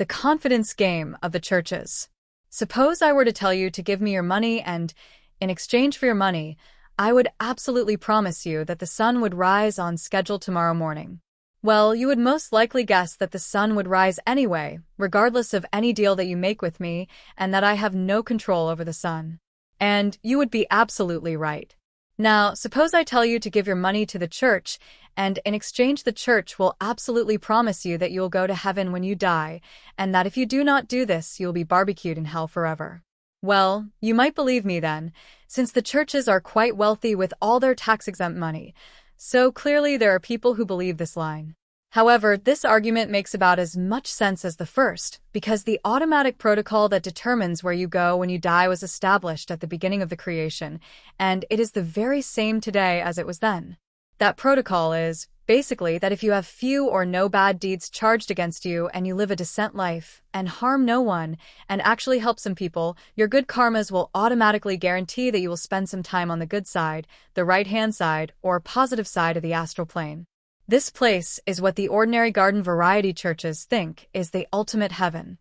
The confidence game of the churches. Suppose I were to tell you to give me your money and, in exchange for your money, I would absolutely promise you that the sun would rise on schedule tomorrow morning. Well, you would most likely guess that the sun would rise anyway, regardless of any deal that you make with me, and that I have no control over the sun. And you would be absolutely right. Now, suppose I tell you to give your money to the church, and in exchange the church will absolutely promise you that you will go to heaven when you die, and that if you do not do this, you will be barbecued in hell forever. Well, you might believe me then, since the churches are quite wealthy with all their tax-exempt money, so clearly there are people who believe this line. However, this argument makes about as much sense as the first, because the automatic protocol that determines where you go when you die was established at the beginning of the creation, and it is the very same today as it was then. That protocol is, basically, that if you have few or no bad deeds charged against you and you live a decent life, and harm no one, and actually help some people, your good karmas will automatically guarantee that you will spend some time on the good side, the right-hand side, or positive side of the astral plane. This place is what the ordinary garden variety churches think is the ultimate heaven.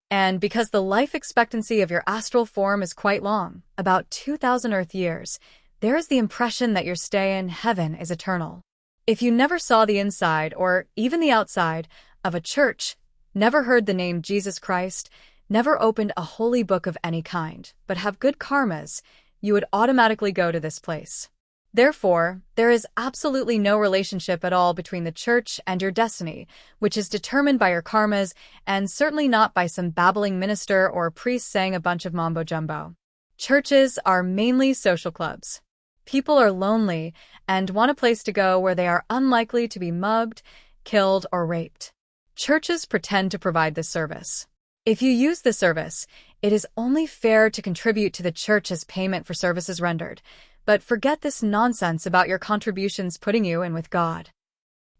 And because the life expectancy of your astral form is quite long, about 2,000 Earth years, there is the impression that your stay in heaven is eternal. If you never saw the inside, or even the outside, of a church, never heard the name Jesus Christ, never opened a holy book of any kind, but have good karmas, you would automatically go to this place. Therefore, there is absolutely no relationship at all between the church and your destiny, which is determined by your karmas, and certainly not by some babbling minister or priest saying a bunch of mambo-jumbo. Churches are mainly social clubs. People are lonely and want a place to go where they are unlikely to be mugged, killed, or raped. Churches pretend to provide this service. If you use the service, it is only fair to contribute to the church as payment for services rendered. But forget this nonsense about your contributions putting you in with God.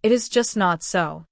It is just not so.